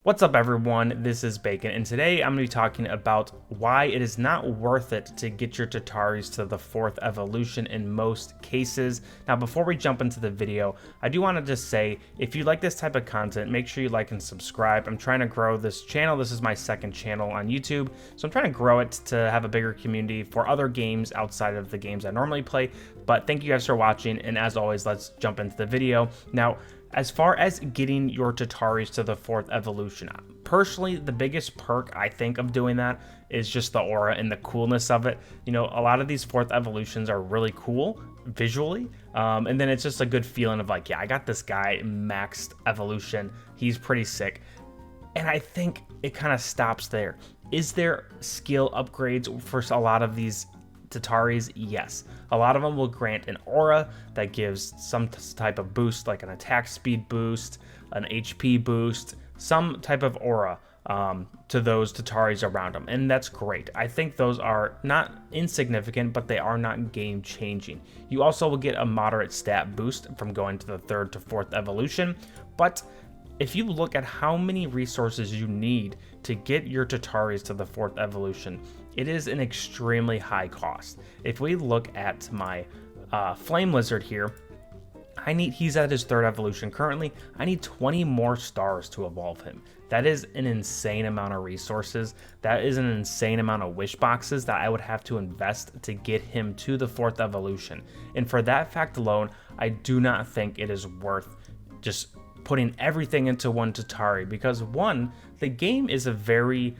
What's up everyone, this is Bacon, and today I'm going to be talking about why it is not worth it to get your Tataris to the 4th evolution in most cases. Now before we jump into the video, I do want to just say, if you like this type of content, make sure you like and subscribe. I'm trying to grow this channel. This is my second channel on YouTube, so I'm trying to grow it to have a bigger community for other games outside of the games I normally play. But thank you guys for watching, and as always, let's jump into the video. Now, as far as getting your Tataris to the 4th evolution, personally, the biggest perk I think of doing that is just the aura and the coolness of it. You know, a lot of these 4th evolutions are really cool visually, and then it's just a good feeling of like, yeah, I got this guy maxed evolution. He's pretty sick. And I think it kind of stops there. Is there skill upgrades for a lot of these Tataris? Yes. A lot of them will grant an aura that gives some type of boost, like an attack speed boost, an HP boost, some type of aura to those Tataris around them, and that's great. I think those are not insignificant, but they are not game changing. You also will get a moderate stat boost from going to the 3rd to 4th evolution, but if you look at how many resources you need to get your Tataris to the 4th evolution, it is an extremely high cost. If we look at my Flame Lizard here, he's at his 3rd evolution currently. I need 20 more stars to evolve him. That is an insane amount of resources. That is an insane amount of wish boxes that I would have to invest to get him to the 4th evolution. And for that fact alone, I do not think it is worth just putting everything into one Tatari, because one, the game is a very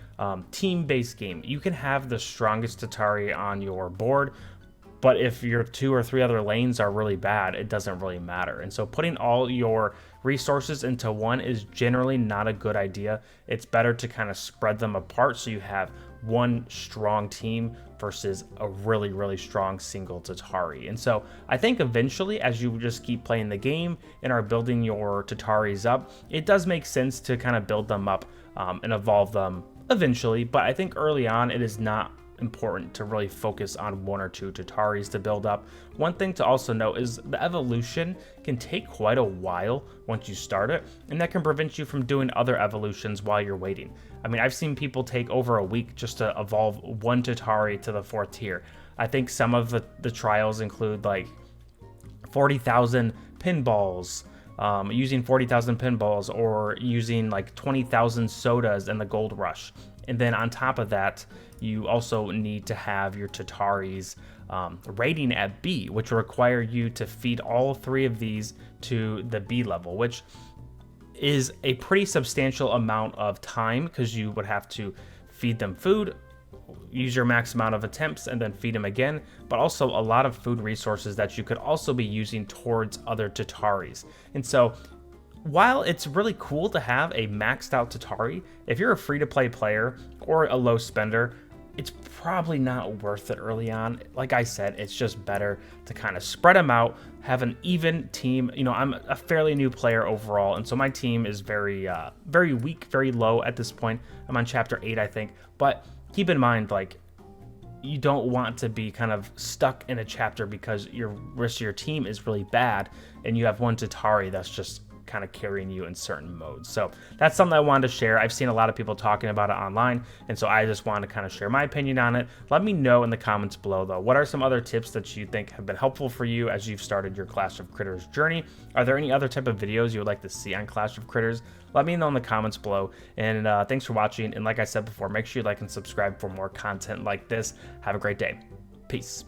team-based game. You can have the strongest Tatari on your board, but if your 2 or 3 other lanes are really bad, it doesn't really matter. And so putting all your resources into one is generally not a good idea. It's better to kind of spread them apart so you have one strong team versus a really, really strong single Tatari. And so I think eventually, as you just keep playing the game and are building your Tataris up, it does make sense to kind of build them up and evolve them eventually. But I think early on, it is not important to really focus on 1 or 2 Tataris to build up. One thing to also note is the evolution can take quite a while once you start it, and that can prevent you from doing other evolutions while you're waiting. I mean, I've seen people take over a week just to evolve 1 Tatari to the 4th tier. I think some of the trials include like 40,000 pinballs, using 40,000 pinballs, or using like 20,000 sodas in the gold rush. And then on top of that, you also need to have your Tataris rating at B, which will require you to feed all 3 of these to the B level, which is a pretty substantial amount of time, because you would have to feed them food, use your max amount of attempts, and then feed them again, but also a lot of food resources that you could also be using towards other Tataris. And so while it's really cool to have a maxed out Tatari, if you're a free-to-play player or a low spender, it's probably not worth it early on. Like I said, it's just better to kind of spread them out, have an even team. You know, I'm a fairly new player overall, and so my team is very weak, very low at this point. I'm on chapter 8, I think. But keep in mind, like, you don't want to be kind of stuck in a chapter because your rest of your team is really bad, and you have one Tatari that's just kind of carrying you in certain modes. So that's something I wanted to share. I've seen a lot of people talking about it online, and so I just wanted to kind of share my opinion on it. Let me know in the comments below, though, what are some other tips that you think have been helpful for you as you've started your Clash of Critters journey? Are there any other type of videos you would like to see on Clash of Critters? Let me know in the comments below, and thanks for watching. And like I said before, make sure you like and subscribe for more content like this. Have a great day. Peace.